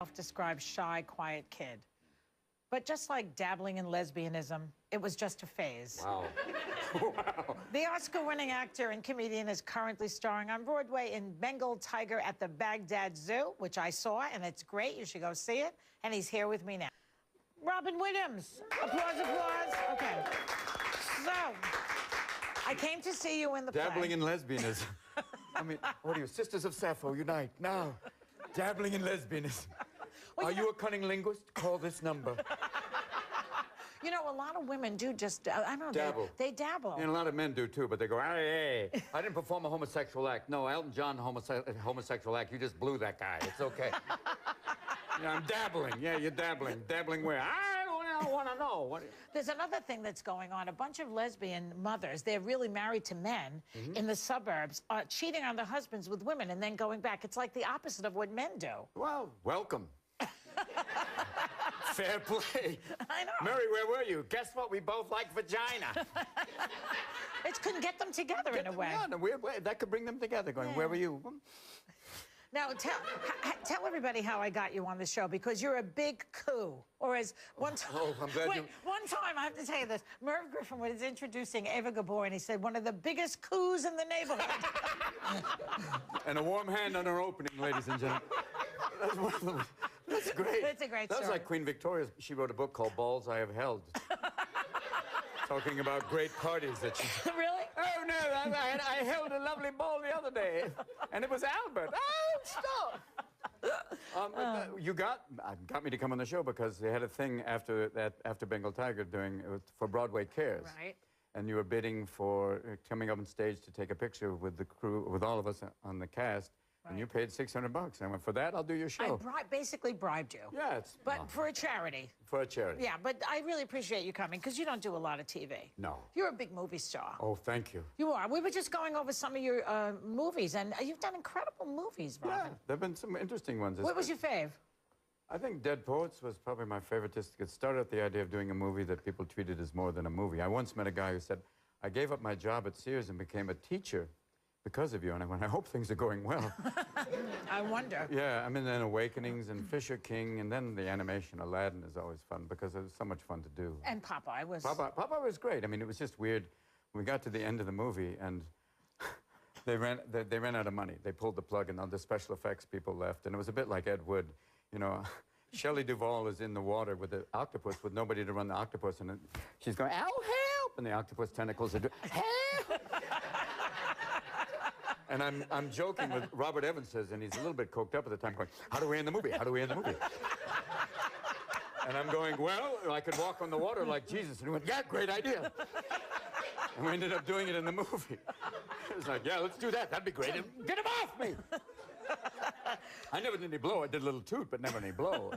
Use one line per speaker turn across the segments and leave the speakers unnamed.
Self-described shy, quiet kid. But just like dabbling in lesbianism, it was just a phase.
Wow. Wow.
The Oscar-winning actor and comedian is currently starring on Broadway in Bengal Tiger at the Baghdad Zoo, which I saw, and it's great. You should go see it. And he's here with me now. Robin Williams. Applause, applause. Okay. So, I came to see you in the
Dabbling
play.
in lesbianism. I mean, what are you, Sisters of Sappho, unite now. Dabbling in lesbianism.
Well,
are you a cunning linguist? Call this number.
You know, a lot of women do just, I don't know,
dabble.
They dabble.
And a lot of men do, too, but they go, hey, I didn't perform a homosexual act. No, Elton John homosexual act. You just blew that guy. It's okay. Yeah, I'm dabbling. Yeah, you're dabbling. Dabbling where? I don't want to know.
There's another thing that's going on. A bunch of lesbian mothers, they're really married to men in the suburbs, are cheating on their husbands with women and then going back. It's like the opposite of what men do.
Well, welcome. Fair play.
I know.
Mary, where were you? Guess what? We both like vagina.
It couldn't get them together in a way.
Yeah, in a weird way. That could bring them together, going, where were you?
Now, tell everybody how I got you on the show, because you're a big coup. Or as one time...
Oh, I'm glad you...
One time, I have to tell you this, Merv Griffin was introducing Ava Gabor, and he said, one of the biggest coups in the neighborhood.
And a warm hand on her opening, ladies and gentlemen. That's one of them. That's great.
It's a great
That was
story.
like Queen Victoria. She wrote a book called Balls I Have Held. Talking about great parties that she...
Really?
Oh, no, I held a lovely ball the other day, and it was Albert. Oh, stop! You got me to come on the show because they had a thing after Bengal Tiger doing for Broadway Cares.
Right.
And you were bidding for coming up on stage to take a picture with the crew, with all of us on the cast. Right. And you paid $600. I went, for that, I'll do your show.
I basically bribed you.
Yeah, it's...
But for a charity.
For a charity.
Yeah, but I really appreciate you coming, because you don't do a lot of TV.
No.
You're a big movie star.
Oh, thank you.
You are. We were just going over some of your movies, and you've done incredible movies, Robin.
Yeah, there have been some interesting ones.
What was your fave?
I think Dead Poets was probably my favorite. Just it started with the idea of doing a movie that people treated as more than a movie. I once met a guy who said, I gave up my job at Sears and became a teacher because of you. And I went, I hope things are going well.
I wonder.
Yeah, I mean, then Awakenings and Fisher King, and then the animation Aladdin is always fun because it was so much fun to do.
And Popeye was...
Popeye was great. I mean, it was just weird. We got to the end of the movie, and they ran out of money. They pulled the plug, and all the special effects people left. And it was a bit like Ed Wood. You know, Shelley Duvall is in the water with the octopus with nobody to run the octopus, and she's going, ow, help! And the octopus tentacles are doing, help! And I'm joking with Robert Evans says, and he's a little bit coked up at the time, going, how do we end the movie? How do we end the movie? And I'm going, well, I could walk on the water like Jesus. And he went, yeah, great idea. And we ended up doing it in the movie. It was like, yeah, let's do that. That'd be great. And get him off me! I never did any blow. I did a little toot, but never any blow.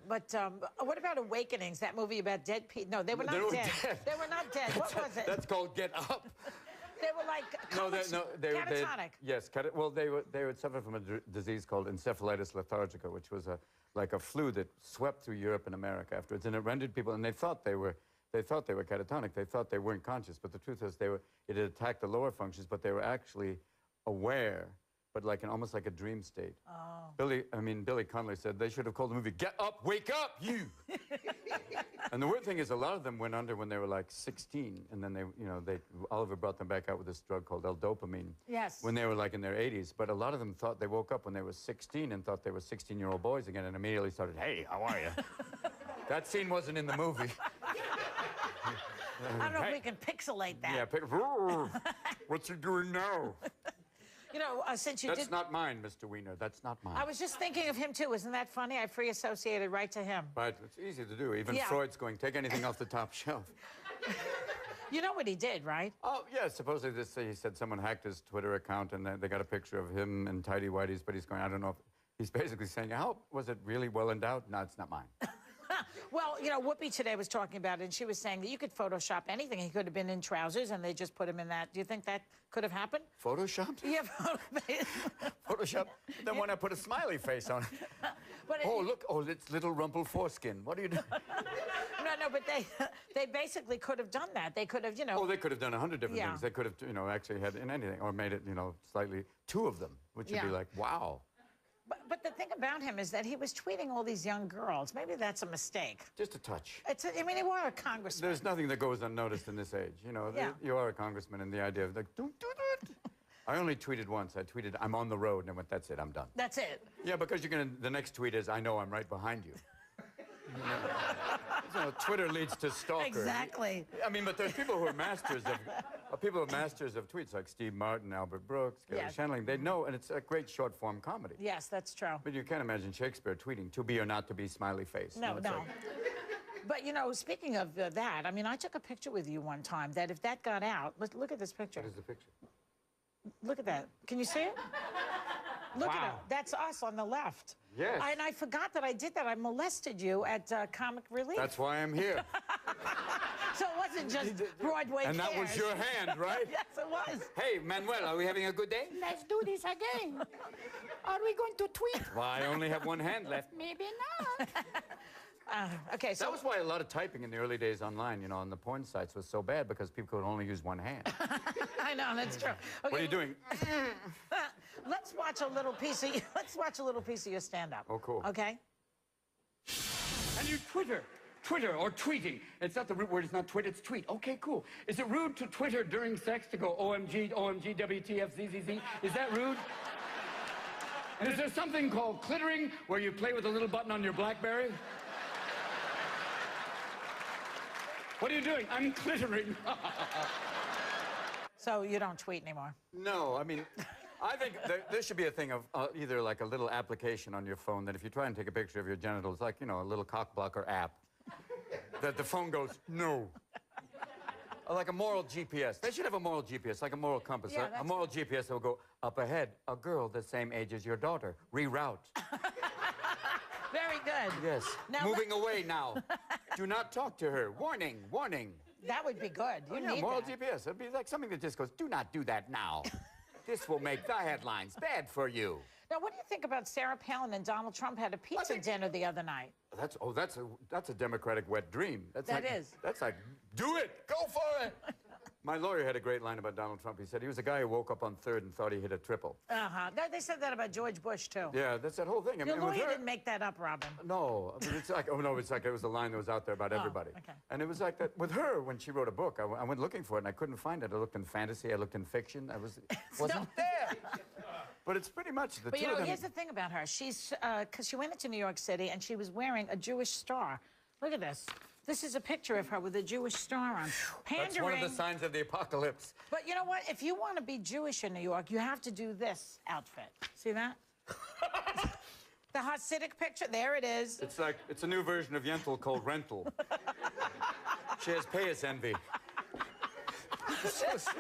But what about Awakenings, that movie about dead people? No, they were not dead. They were not dead. What was it?
That's called Get Up.
They were like catatonic.
Yes, well, they would suffer from a disease called encephalitis lethargica, which was like a flu that swept through Europe and America afterwards, and it rendered people, and they thought they were catatonic. They thought they weren't conscious, but the truth is it had attacked the lower functions, but they were actually aware, but like almost like a dream state.
Oh.
Billy Connolly said they should have called the movie Get Up, Wake Up, You! And the weird thing is a lot of them went under when they were like 16, and then Oliver brought them back out with this drug called L-dopamine.
Yes.
When they were like in their 80s, but a lot of them thought they woke up when they were 16 and thought they were 16-year-old boys again and immediately started, hey, how are you? That scene wasn't in the movie.
I don't know if we can pixelate that.
Yeah, what's he doing now?
You know, since you
That's not mine, Mr. Wiener. That's not mine.
I was just thinking of him, too. Isn't that funny? I free associated right to him.
Right. It's easy to do. Even Freud's going, take anything off the top shelf.
You know what he did, right?
Oh, yeah. Supposedly he said someone hacked his Twitter account, and they got a picture of him in tidy whities, but he's going, I don't know if... He's basically saying, how was it really well endowed? No, it's not mine.
Well, you know, Whoopi today was talking about it, and she was saying that you could Photoshop anything. He could have been in trousers, and they just put him in that. Do you think that could have happened?
Photoshopped?
Yeah,
Photoshop? Then why not put a smiley face on it? Oh, look. Oh, it's little rumpled foreskin. What are you doing?
No, but they basically could have done that. They could have, you know...
Oh, they could have done 100 different things. They could have, you know, actually had in anything, or made it, you know, slightly two of them, which would be like, wow.
But the thing about him is that he was tweeting all these young girls. Maybe that's a mistake.
Just a touch.
I mean, you are a congressman.
There's nothing that goes unnoticed in this age. You know,
Yeah.
you are a congressman, and the idea of like, don't do that. I only tweeted once. I tweeted, I'm on the road, and I went, that's it, I'm done.
That's it.
Yeah, because the next tweet is, I know I'm right behind you. You know? So Twitter leads to stalker.
Exactly.
I mean, but there's people who are masters of tweets, like Steve Martin, Albert Brooks, Gary Shandling. They know, and it's a great short-form comedy.
Yes, that's true.
But you can't imagine Shakespeare tweeting, to be or not to be, smiley face.
No,
You know,
no.
like,
But, you know, speaking of that, I mean, I took a picture with you one time that if that got out, look at this picture.
what is the picture?
Look at that. Can you see it? Look at it.
Wow.
That's us on the left.
Yes.
And I forgot that I did that. I molested you at Comic Relief.
That's why I'm here.
So it wasn't just Broadway
And that was
cares.
your hand, right?
Yes, it was.
Hey, Manuel, are we having a good day?
Let's do this again. Are we going to tweet?
Well, I only have one hand left.
Maybe not. Okay, so...
That was why a lot of typing in the early days online, you know, on the porn sites was so bad because people could only use one hand.
I know, that's true. Okay,
What are you doing?
Let's watch a little piece of your stand-up.
Oh, cool.
Okay?
And you Twitter or tweeting. It's not the root word, it's not twit, it's tweet. Okay, cool. Is it rude to Twitter during sex to go OMG, OMG, WTF, ZZZ? Is that rude? And is there something called clittering where you play with a little button on your BlackBerry? What are you doing? I'm clittering.
So you don't tweet anymore?
No, I mean, I think there should be a thing of either like a little application on your phone that if you try and take a picture of your genitals, like, you know, a little cock blocker app, that the phone goes, no. Or like a moral GPS. They should have a moral GPS, like a moral compass.
Yeah,
A moral GPS that will go, up ahead, a girl the same age as your daughter. Reroute.
Very good.
Yes.
Now,
Moving away now. Do not talk to her. Warning, warning.
That would be good. You need
moral
that.
GPS. It'd be like something that just goes, do not do that now. This will make the headlines bad for you.
Now, what do you think about Sarah Palin and Donald Trump had a pizza dinner the other night?
That's a Democratic wet dream. That's like, do it, go for it. My lawyer had a great line about Donald Trump. He said he was a guy who woke up on third and thought he hit a triple.
They said that about George Bush, too.
Yeah, that's that whole thing. I
Your
mean,
lawyer didn't make that up, Robin.
No, I mean, it's like, it was a line that was out there about everybody.
Okay.
And it was like that with her when she wrote a book. I went looking for it and I couldn't find it. I looked in fantasy, I looked in fiction. Wasn't there. But it's pretty much the
But,
two
you
of
know,
them.
here's the thing about her. She's, because she went into New York City and she was wearing a Jewish star. Look at this. This is a picture of her with a Jewish star on. Pandering.
That's one of the signs of the apocalypse.
But you know what? If you want to be Jewish in New York, you have to do this outfit. See that? The Hasidic picture, there it is.
It's a new version of Yentl called Rental. She has payas envy. So sad.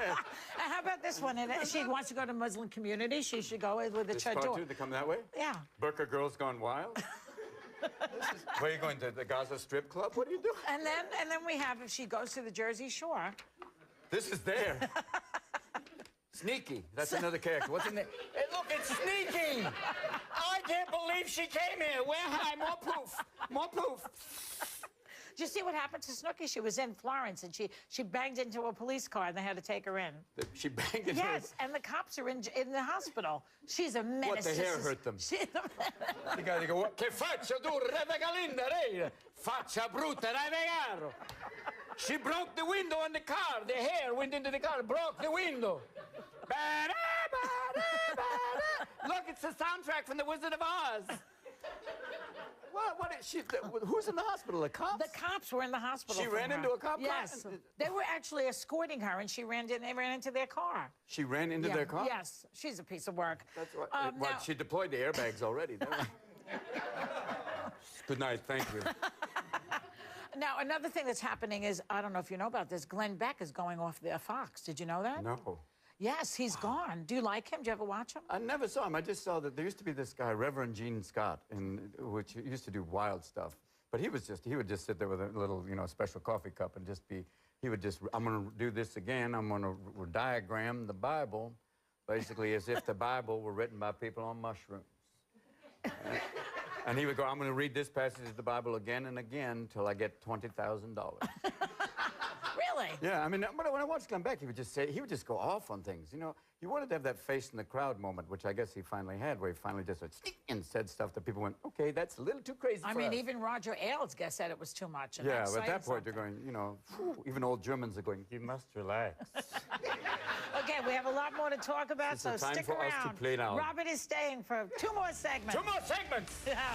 How about this one? She wants to go to Muslim community. She should go with a
This far
chador.
too, they come that way?
Yeah.
Burqa Girls Gone Wild? Where are you going, to the Gaza Strip Club? What are you doing?
And then we have, if she goes to the Jersey Shore.
This is there. Sneaky. That's another character. What's in there? Hey, look, it's Sneaky! I can't believe she came here. Where? Hi, more proof. More proof.
Did you see what happened to Snooki? She was in Florence, and she banged into a police car, and they had to take her in.
She banged into
Yes, and the cops are in the hospital. She's a menace.
What, the hair hurt them?
She's a menace.
The guy, they go, what? Che faccia tu, Rebecca Linda, lei? Faccia brutta, Rebecca. She broke the window on the car. The hair went into the car, broke the window. Look, it's the soundtrack from The Wizard of Oz. What is she? Who's in the hospital? The cops?
The cops were in the hospital.
She ran into a cop car?
Yes. They were actually escorting her, and they ran into their car.
She ran into their car?
Yes. She's a piece of work.
That's what. She deployed the airbags already. Good night. Thank you.
Now, another thing that's happening is, I don't know if you know about this, Glenn Beck is going off the Fox. Did you know that?
No.
Yes, he's gone. Do you like him? Do you ever watch him?
I never saw him. I just saw that there used to be this guy, Reverend Gene Scott, which used to do wild stuff. But he would just sit there with a little, special coffee cup and I'm going to do this again. I'm going to diagram the Bible, basically as if the Bible were written by people on mushrooms. And he would go, I'm going to read this passage of the Bible again and again till I get $20,000.
Really?
Yeah, I mean, when I watched Glenn Beck, he would just go off on things. You know, he wanted to have that face in the crowd moment, which I guess he finally had, where he finally just went and said stuff that people went, okay, that's a little too crazy
I
for
mean,
us.
even Roger Ailes said it was too much. And
Yeah,
that's
but at that
saying
point, they're
something.
going, you know, phew, even old Germans are going, you must relax.
Okay, we have a lot more to talk about,
It's
so
the time
stick
for
around.
us to play now.
Robert is staying for 2 more segments.
2 more segments!
Yeah.